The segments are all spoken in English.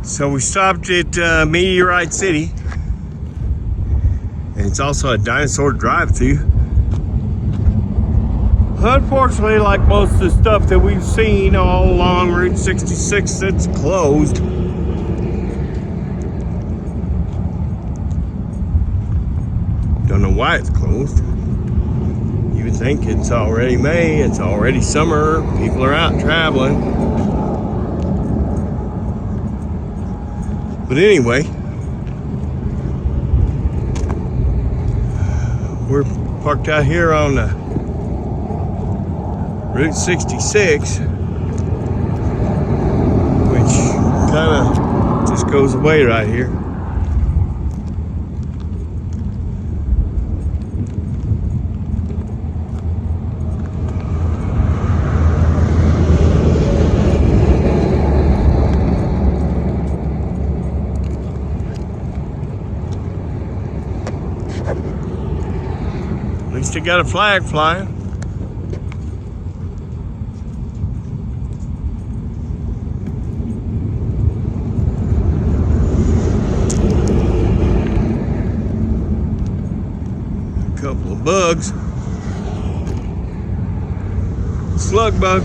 So we stopped at Meteorite City, and it's also a dinosaur drive-thru. Unfortunately, like most of the stuff that we've seen all along Route 66, it's closed. Don't know why it's closed. You would think it's already May, it's already summer, people are out traveling. But anyway, we're parked out here on Route 66, which kind of just goes away right here. At least they got a flag flying. A couple of bugs. Slug bug.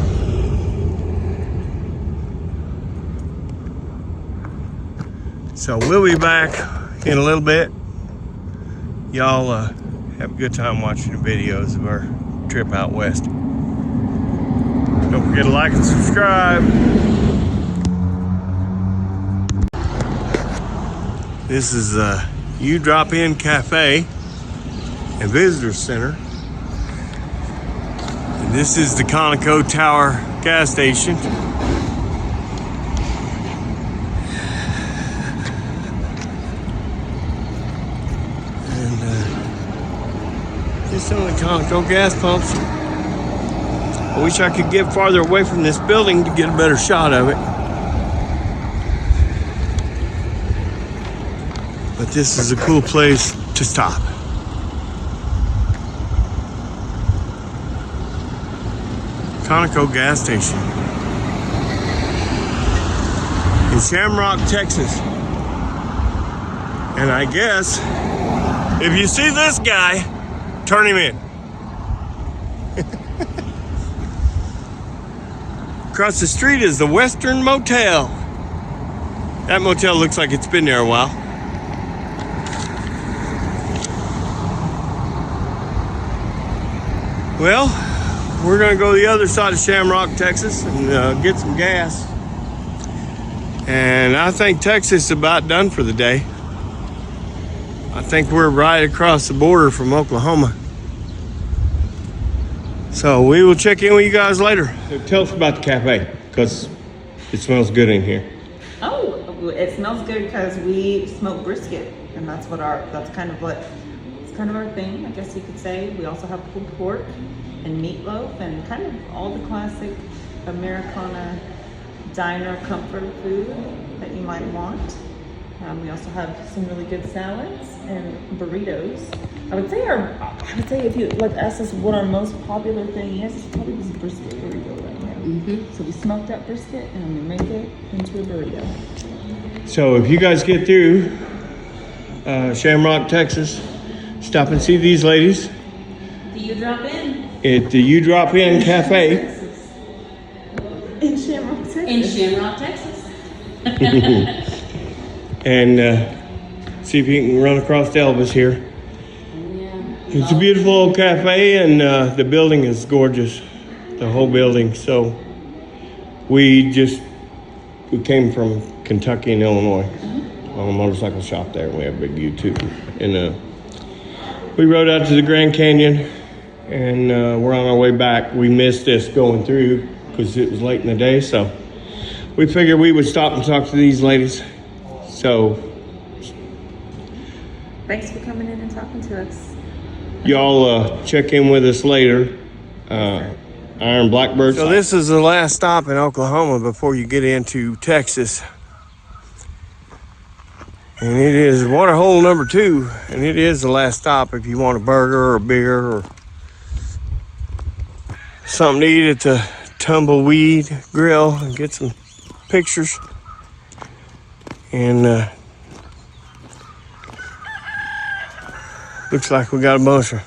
So we'll be back in a little bit. Y'all have a good time watching the videos of our trip out west. Don't forget to like and subscribe. This is U Drop-In Cafe and Visitor Center. And this is the Conoco Tower gas station. It's only Conoco gas pumps. I wish I could get farther away from this building to get a better shot of it. But this is a cool place to stop. Conoco gas station in Shamrock, Texas. And I guess if you see this guy, turn him in. Across the street is the Western Motel. That motel looks like it's been there a while. Well, we're gonna go to the other side of Shamrock, Texas and get some gas. And I think Texas is about done for the day. I think we're right across the border from Oklahoma. So we will check in with you guys later. So tell us about the cafe, because it smells good in here. Oh, it smells good because we smoke brisket, and that's kind of our thing, I guess you could say. We also have pulled pork and meatloaf and kind of all the classic Americana diner comfort food that you might want. We also have some really good salads and burritos. I would say if you ask us what our most popular thing is, it's probably this brisket burrito right here. Mm-hmm. So we smoke that brisket and we make it into a burrito. So if you guys get through Shamrock, Texas, stop and see these ladies. Do you drop in? At the U Drop-In Cafe. In Shamrock, Texas. In Shamrock, Texas. And see if you can run across Elvis here. Yeah. It's a beautiful old cafe, and the building is gorgeous, the whole building. So we came from Kentucky and Illinois on a motorcycle shop there. We have a big YouTube, and we rode out to the Grand Canyon, and we're on our way back. We missed this going through because it was late in the day, so we figured we would stop and talk to these ladies. So thanks for coming in and talking to us. y'all check in with us later. Iron Blackbird. So this is the last stop in Oklahoma before you get into Texas. And it is waterhole number 2, and it is the last stop if you want a burger or a beer or something to eat at the Tumbleweed Grill and get some pictures. And looks like we got a bunch of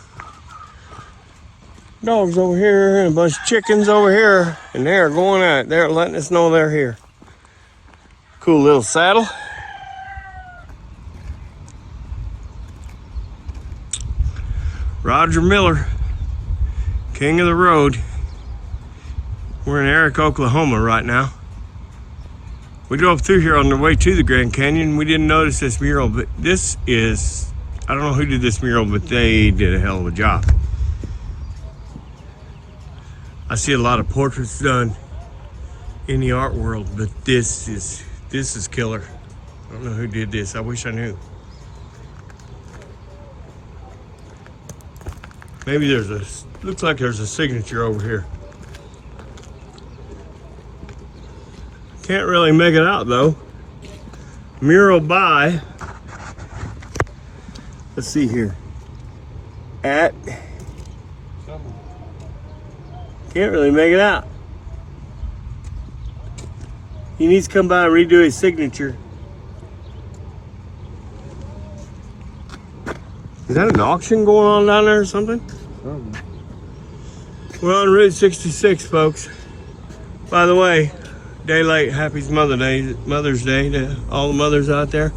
dogs over here and a bunch of chickens over here. And they're going out. They're letting us know they're here. Cool little saddle. Roger Miller, king of the road. We're in Eric, Oklahoma right now. We drove through here on the way to the Grand Canyon. We didn't notice this mural, but this is, I don't know who did this mural, but they did a hell of a job. I see a lot of portraits done in the art world, but this is killer. I don't know who did this. I wish I knew. Maybe looks like there's a signature over here. Can't really make it out though. Mural by, let's see here. Can't really make it out. He needs to come by and redo his signature. Is that an auction going on down there or something? We're on Route 66, folks. By the way, day late, happy Mother's Day to all the mothers out there.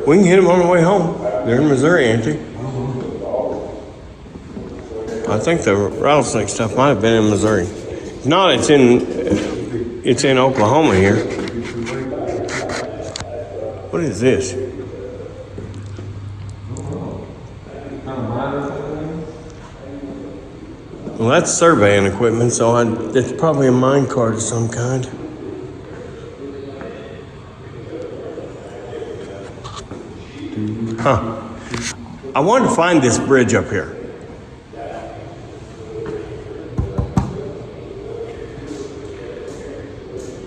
We can hit them on the way home. They're in Missouri, ain't they? I think the rattlesnake stuff might have been in Missouri. If not, it's in Oklahoma here. What is this? Well, that's surveying equipment, so it's probably a mine cart of some kind. Huh. I wanted to find this bridge up here.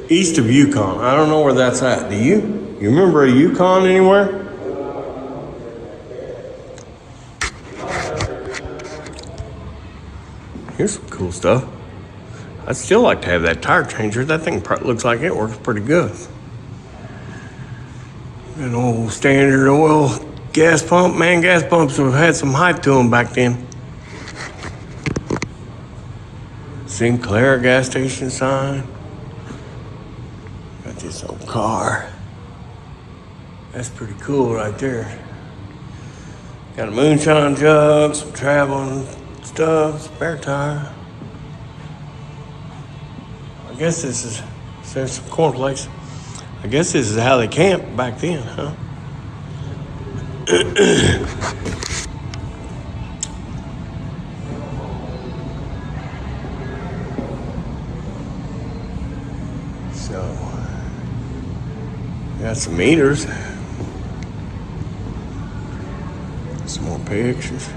East of Yukon. I don't know where that's at. Do you? You remember a Yukon anywhere? Here's some cool stuff. I'd still like to have that tire changer. That thing looks like it works pretty good. An old standard oil gas pump. Man, gas pumps have had some hype to them back then. Sinclair gas station sign. Got this old car. That's pretty cool right there. Got a moonshine jug, some traveling stuff, spare tire. I guess this is, there's some cornflakes. I guess this is how they camped back then, huh? So, got some meters. Some more pictures.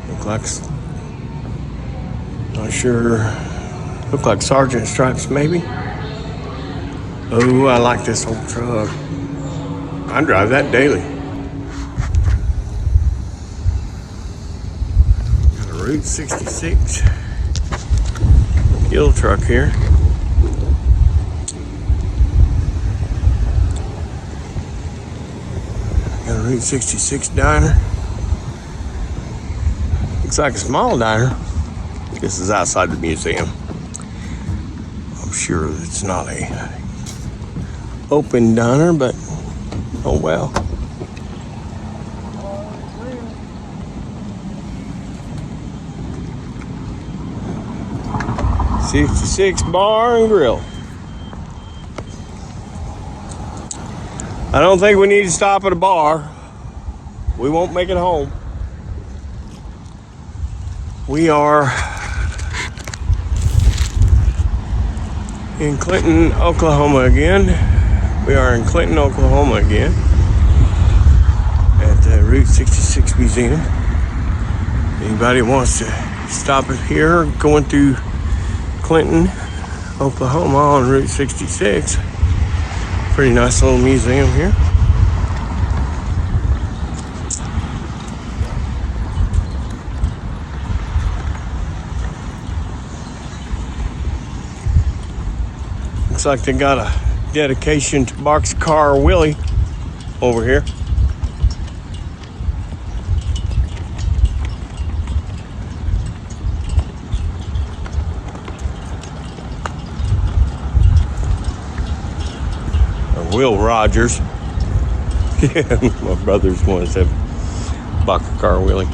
Look like, not sure. Look like Sergeant Stripes, maybe. Oh, I like this old truck. I drive that daily. Got a Route 66 fuel truck here. Got a Route 66 diner. Looks like a small diner. This is outside the museum. I'm sure it's not a open diner, but oh well. 66 Bar and Grill. I don't think we need to stop at a bar. We won't make it home. We are in Clinton, Oklahoma again. We are in Clinton, Oklahoma again at the Route 66 Museum. Anybody wants to stop it here, going through Clinton, Oklahoma on Route 66. Pretty nice little museum here. Looks like they got a dedication to Boxcar Willie over here. Will Rogers. Yeah, my brother's ones have Boxcar Willie.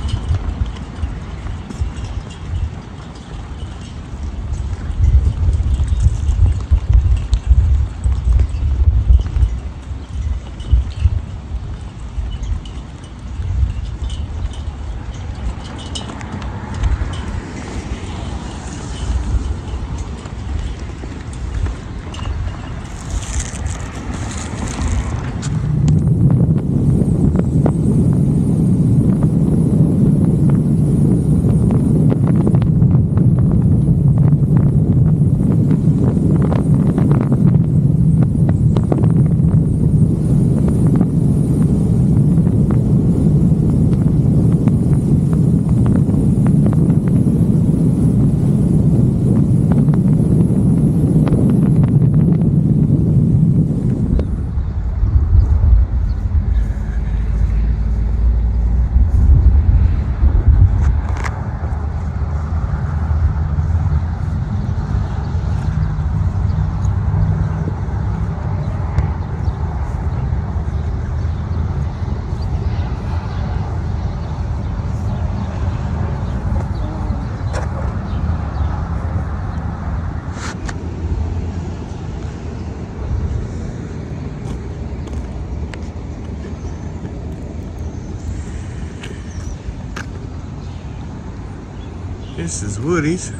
This is Woody's. We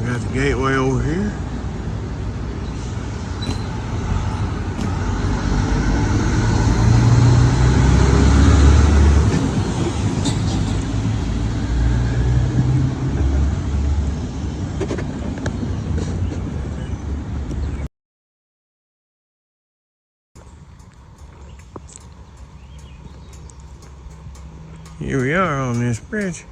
got the gateway over here. Here we are on this bridge.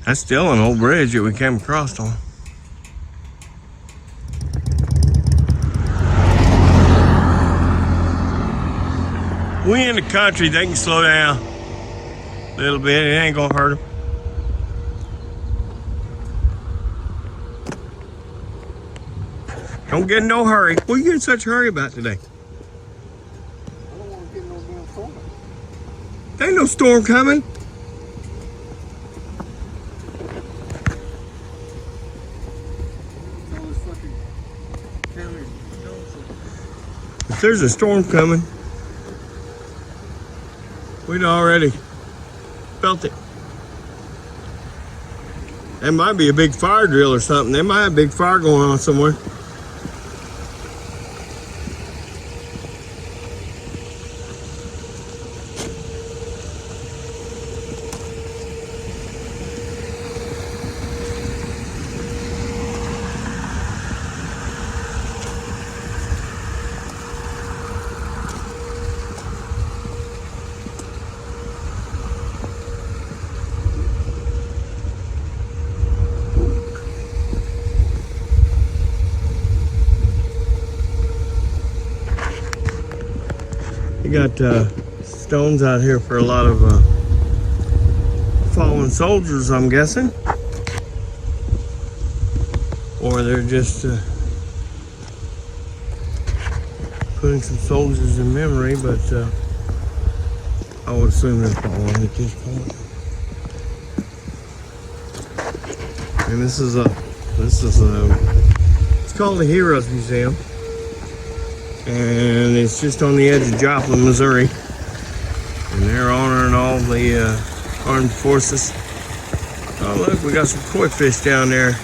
That's still an old bridge that we came across on. We in the country, they can slow down a little bit. It ain't gonna hurt them. Don't get in no hurry. What are you in such a hurry about today? I don't want to get no damn storm. There ain't no storm coming. All this fucking county. If there's a storm coming, we'd already felt it. That might be a big fire drill or something. There might have a big fire going on somewhere. You got stones out here for a lot of fallen soldiers, I'm guessing. Or they're just putting some soldiers in memory, but I would assume they're fallen at this point. And this is it's called the Heroes Museum. And it's just on the edge of Joplin, Missouri. And they're honoring all the armed forces. Oh look, we got some koi fish down there.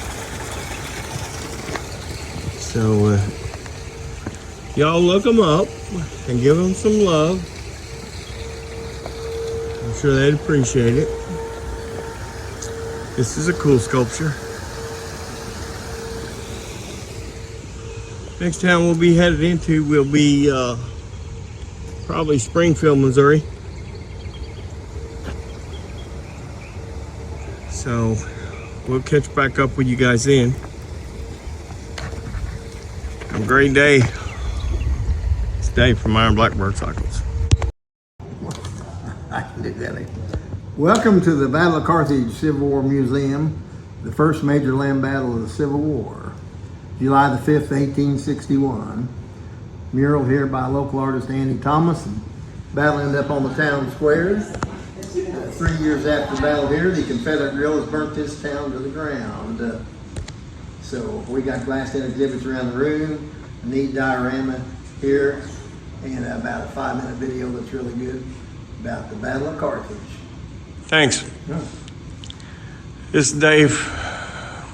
So y'all look them up and give them some love. I'm sure they'd appreciate it. This is a cool sculpture. Next town we'll be headed into will be probably Springfield, Missouri. So we'll catch back up with you guys then. Have a great day. It's Dave from Iron Blackbird Cycles. I can do that. Welcome to the Battle of Carthage Civil War Museum, the first major land battle of the Civil War. July the 5th, 1861. Mural here by local artist Andy Thomas. And battle ended up on the town squares. 3 years after the battle here, the Confederate guerrillas burnt this town to the ground. So we got glassed in exhibits around the room, a neat diorama here, and about a 5-minute video that's really good about the Battle of Carthage. Thanks. Yeah. This is Dave.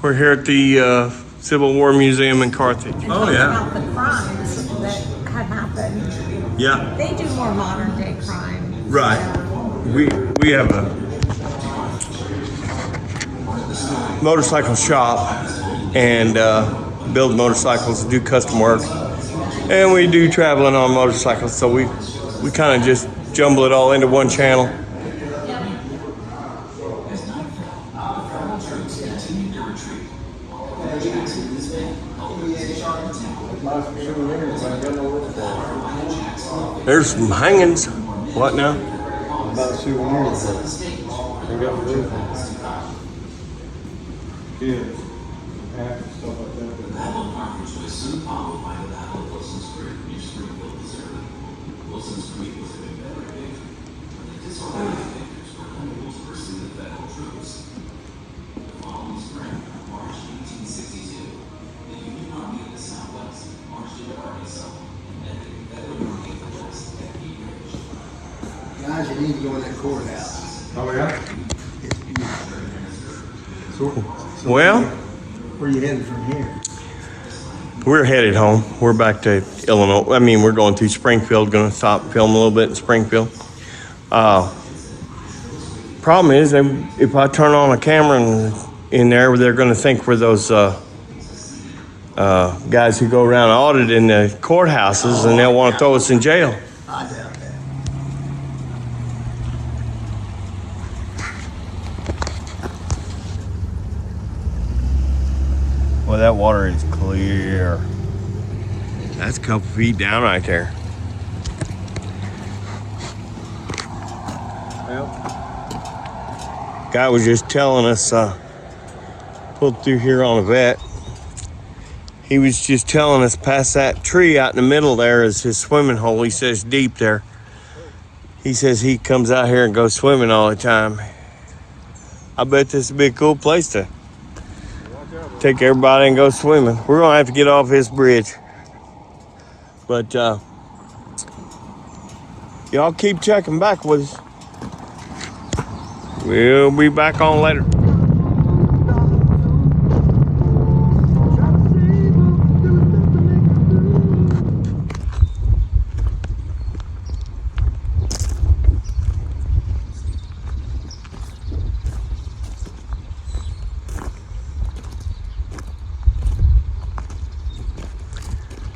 We're here at the Civil War Museum in Carthage. Oh yeah. About the crimes that have happened. Yeah. They do more modern day crime. Right. We have a motorcycle shop and build motorcycles, do custom work, and we do traveling on motorcycles. So we kind of just jumble it all into one channel. There's some hangings. What now? About souvenirs. They got the roof. Kids, hats and stuff like that. Guys, you need to go in that courthouse. Oh yeah? It's beautiful. So Well, where are you headed from here? we're headed home. We're back to Illinois. I mean, we're going to Springfield. Going to stop and film a little bit in Springfield. Problem is, if I turn on a camera in there, they're going to think we're those guys who go around auditing the courthouses, and they'll want to throw us in jail. I doubt that. Well, that water is clear. That's a couple feet down right there. Guy was just telling us, pulled through here on a vet. He was just telling us past that tree out in the middle there is his swimming hole. He says deep there. He says he comes out here and goes swimming all the time. I bet this would be a cool place to take everybody and go swimming. We're gonna have to get off this bridge. But y'all keep checking back with us. We'll be back on later.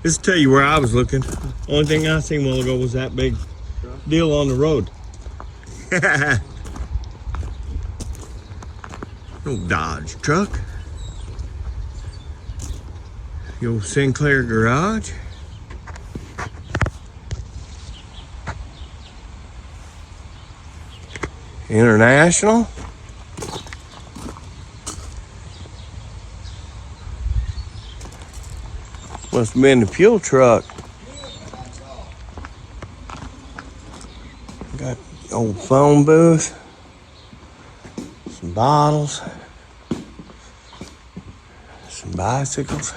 Just to tell you where I was looking. Only thing I seen a while ago was that big deal on the road. No Dodge truck. The old Sinclair garage. International. Must have been the fuel truck. Got the old phone booth. Some bottles. Some bicycles.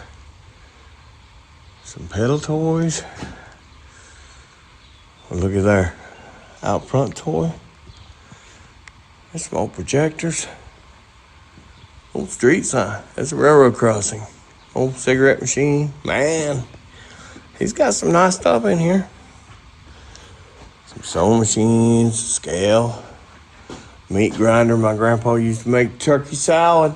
Some pedal toys. Well, look at there. Out front toy. There's some old projectors. Old street sign. That's a railroad crossing. Old cigarette machine. Man, he's got some nice stuff in here. Some sewing machines, scale, meat grinder. My grandpa used to make turkey salad.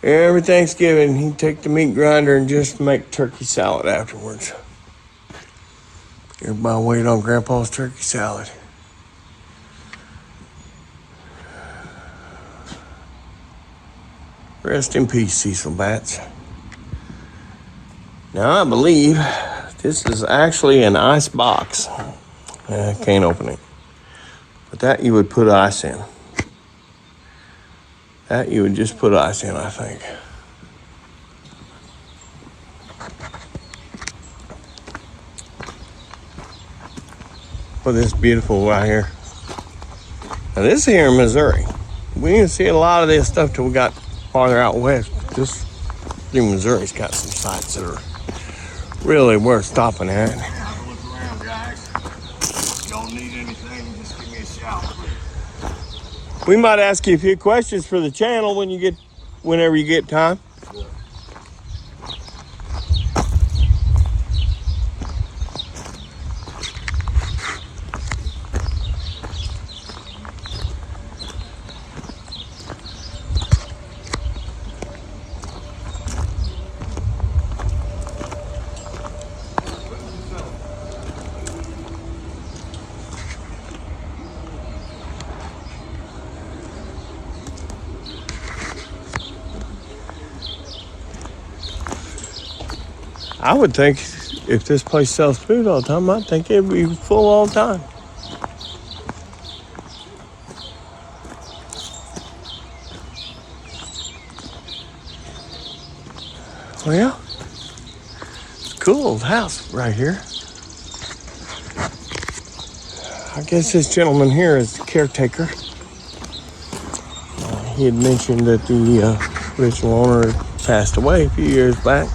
Every Thanksgiving, he'd take the meat grinder and just make turkey salad afterwards. Everybody waited on Grandpa's turkey salad. Rest in peace, Cecil Batts. Now, I believe this is actually an ice box. I can't open it. But that you would put ice in. That you would just put ice in, I think. Well, this is beautiful right here. Now, this here in Missouri. We didn't see a lot of this stuff till we got farther out west. This through Missouri's got some sites that are really worth stopping at. Look around, guys. If you don't need anything, just give me a shout. We might ask you a few questions for the channel whenever you get time. I would think if this place sells food all the time, I'd think it'd be full all the time. Well, it's a cool old house right here. I guess this gentleman here is the caretaker. He had mentioned that the original owner had passed away a few years back.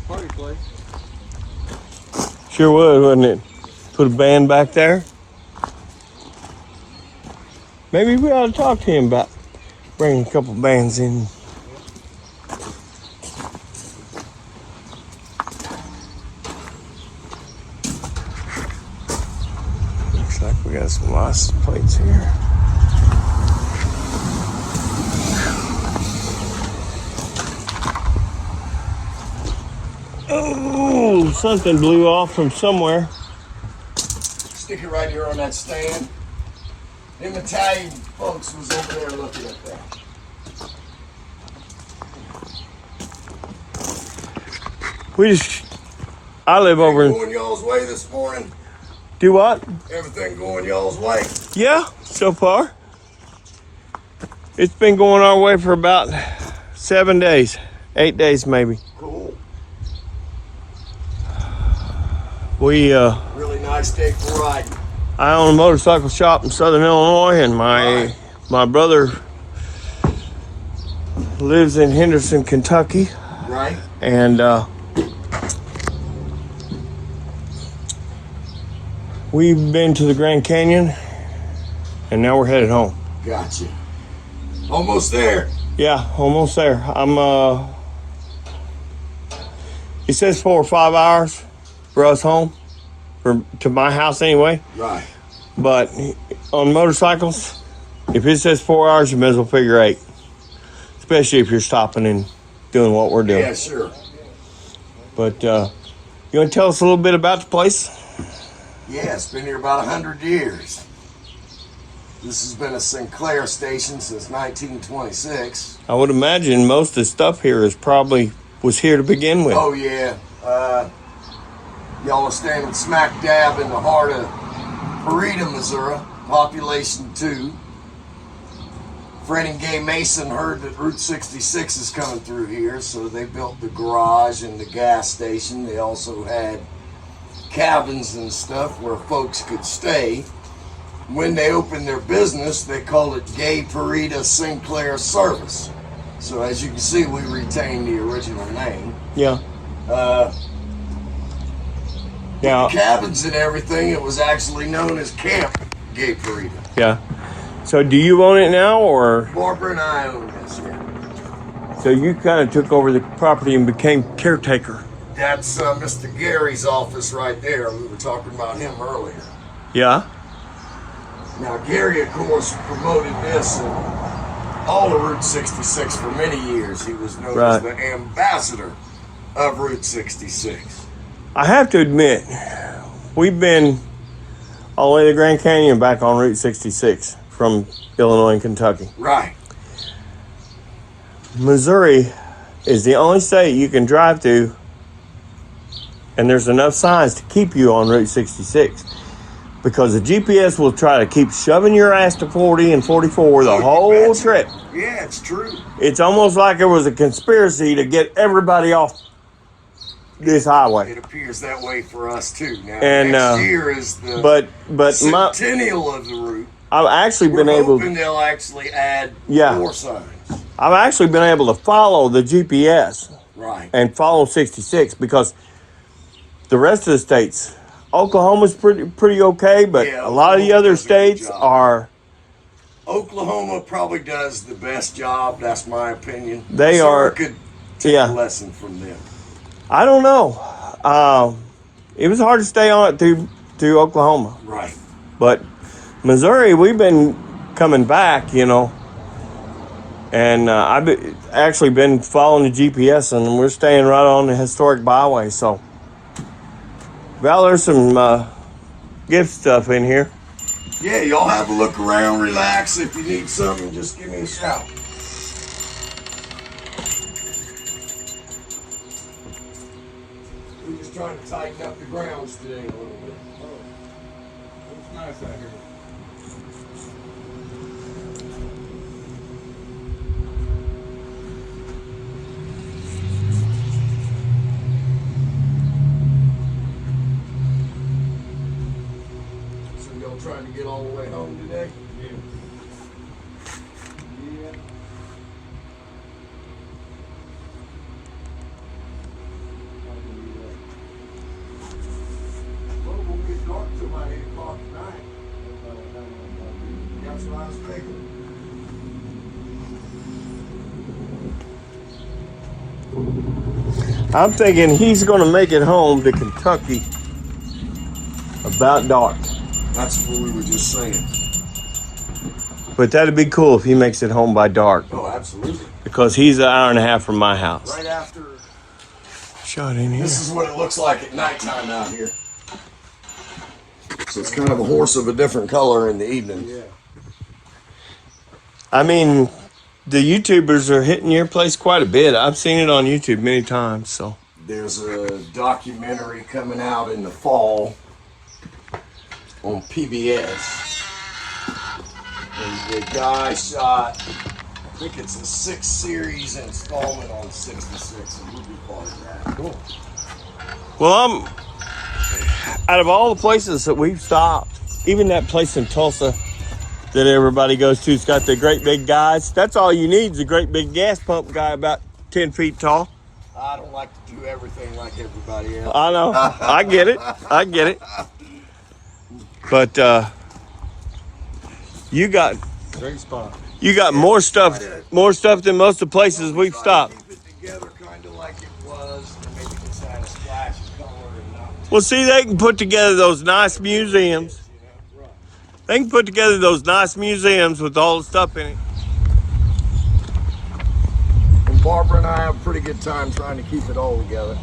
Party place. Sure would, wouldn't it? Put a band back there. Maybe we ought to talk to him about bringing a couple bands in. Looks like we got some license plates here. Oh, something blew off from somewhere. Stick it right here on that stand. Them Italian folks was over there looking at that. I live over in, Going y'all's way this morning? do what? Everything going y'all's way? Yeah, so far. It's been going our way for about 7 days, 8 days maybe. Cool. We, Really nice day for riding. I own a motorcycle shop in Southern Illinois, and my brother lives in Henderson, Kentucky, Right? and we've been to the Grand Canyon, and now we're headed home. Gotcha. Almost there. Yeah, almost there. It says 4 or 5 hours for us home, to my house anyway. Right. But on motorcycles, if it says 4 hours, you may as well figure 8. Especially if you're stopping and doing what we're doing. Yeah, sure. But you want to tell us a little bit about the place? Yeah, it's been here about 100 years. This has been a Sinclair station since 1926. I would imagine most of the stuff here was here to begin with. Oh, yeah. Y'all are standing smack dab in the heart of Parita, Missouri, population 2. Fred and Gay Mason heard that Route 66 is coming through here, so they built the garage and the gas station. They also had cabins and stuff where folks could stay. When they opened their business, they called it Gay Parita Sinclair Service. So as you can see, we retained the original name. Yeah. The cabins and everything, it was actually known as Camp Gay Parita. Yeah. So do you own it now, or? Barbara and I own this, yeah. So you kind of took over the property and became caretaker. That's Mr. Gary's office right there. We were talking about him earlier. Yeah. Now, Gary, of course, promoted this in all of Route 66 for many years. He was known as the ambassador of Route 66. I have to admit, we've been all the way to the Grand Canyon back on Route 66 from Illinois and Kentucky. Right. Missouri is the only state you can drive to, and there's enough signs to keep you on Route 66. Because the GPS will try to keep shoving your ass to 40 and 44 the whole trip. Yeah, it's true. It's almost like it was a conspiracy to get everybody off this highway. It appears that way for us too. Now, And next year is the but centennial of the route. I've actually We're been able. hoping they'll actually add more signs. I've actually been able to follow the GPS. Right. And follow 66 because the rest of the states, Oklahoma's pretty okay, but a lot of the other states are. Oklahoma probably does the best job. That's my opinion. They are. Could take a lesson from them. I don't know. It was hard to stay on it through Oklahoma. Right. But Missouri, we've been coming back, and I've actually been following the GPS, and we're staying right on the historic byway. So, well, there's some gift stuff in here. Yeah, y'all have a look around, relax. If you need something, just give me a shout. We're just trying to tighten up the grounds today a little bit. It's nice out here. So y'all trying to get all the way home today? Yeah. Well, we'll get dark till about 8 o'clock tonight. That's what I was thinking. I'm thinking he's going to make it home to Kentucky about dark. That's what we were just saying. But that'd be cool if he makes it home by dark. Oh, absolutely. Because he's an hour and a half from my house. Right after. Shot in here. This is what it looks like at nighttime out here. So it's kind of a horse of a different color in the evening. Yeah. I mean, the YouTubers are hitting your place quite a bit. I've seen it on YouTube many times. So There's a documentary coming out in the fall on PBS. And the guy shot, I think it's a 6-series installment on 66, and we'll be part of that. Cool. well, out of all the places that we've stopped, even that place in Tulsa that everybody goes to, it's got the great big guys. That's all you need is a great big gas pump guy about 10 feet tall. I don't like to do everything like everybody else. I know. I get it. I get it. But you got Great spot. you got more stuff than most of the places we've stopped. Keep it together kind of like it was, and maybe just add a splash of color and not. Well, see, they can put together those nice museums. They can put together those nice museums with all the stuff in it. And Barbara and I have a pretty good time trying to keep it all together.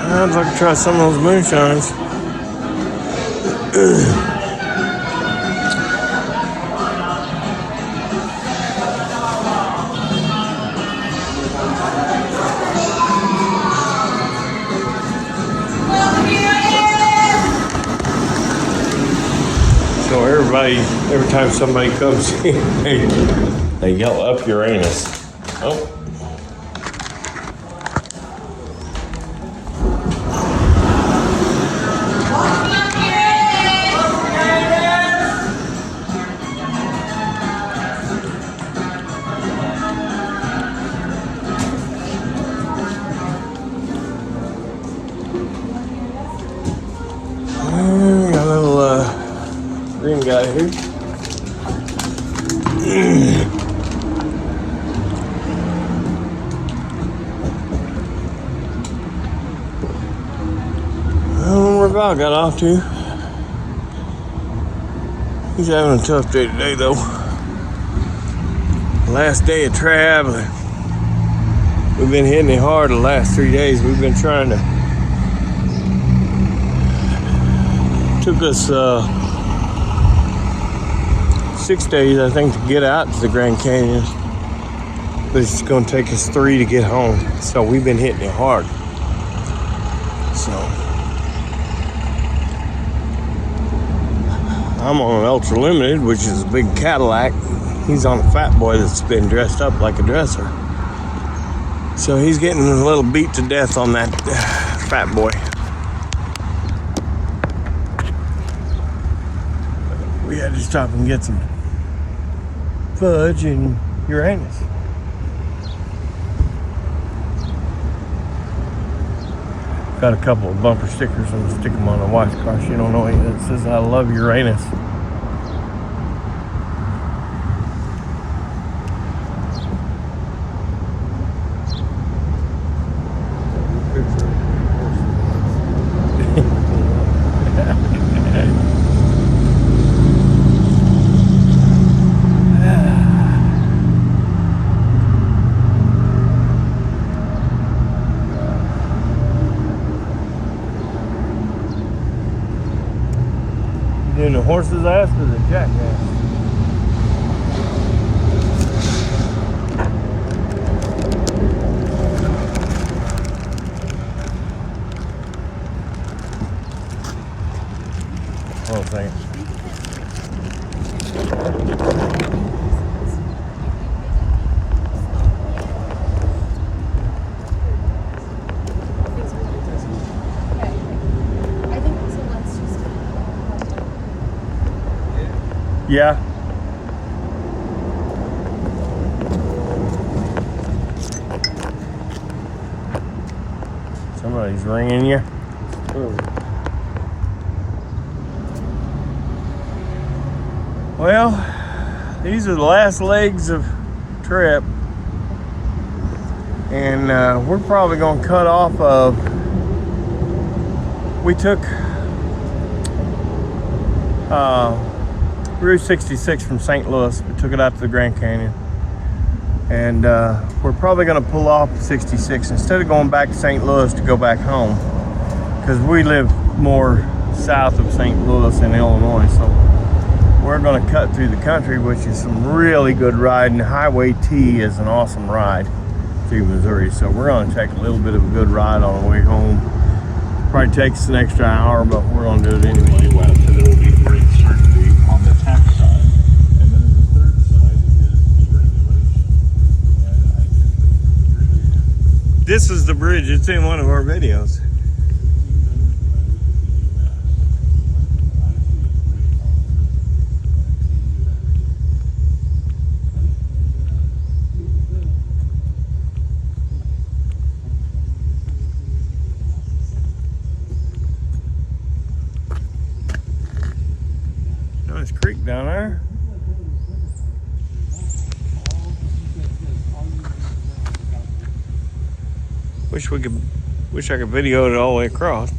I'd like to try some of those moonshines. So everybody, every time somebody comes in, they yell up Uranus. Oh. Got a little green guy here. I don't know where Val got off to. He's having a tough day today, though. Last day of traveling. We've been hitting it hard the last 3 days. We've been trying to. Took us 6 days, I think, to get out to the Grand Canyon. But it's going to take us 3 to get home. So we've been hitting it hard. So I'm on an Ultra Limited, which is a big Cadillac. He's on a Fat Boy that's been dressed up like a dresser. So he's getting a little beat to death on that Fat Boy. We had to stop and get some fudge and Uranus. Got a couple of bumper stickers. I'm gonna stick them on the wife's car. She don't know anything. It says "I love Uranus." Doing the horse's ass or the jackass? Hold on a second. I think so. Let's just. Yeah. Somebody's ringing you. Well, these are the last legs of trip, and we're probably going to cut off of. We took Route 66 from St. Louis. We took it out to the Grand Canyon, and we're probably going to pull off 66 instead of going back to St. Louis to go back home, because we live more south of St. Louis in Illinois. So we're gonna cut through the country, which is some really good riding. Highway T is an awesome ride through Missouri. So we're gonna take a little bit of a good ride on the way home. Probably takes an extra hour, but we're gonna do it anyway. West, and there will be great certainty on the tax side. And then the third side is deregulation. And I think really, This is the bridge. It's in one of our videos. Nice creek down there. Wish I could video it all the way across.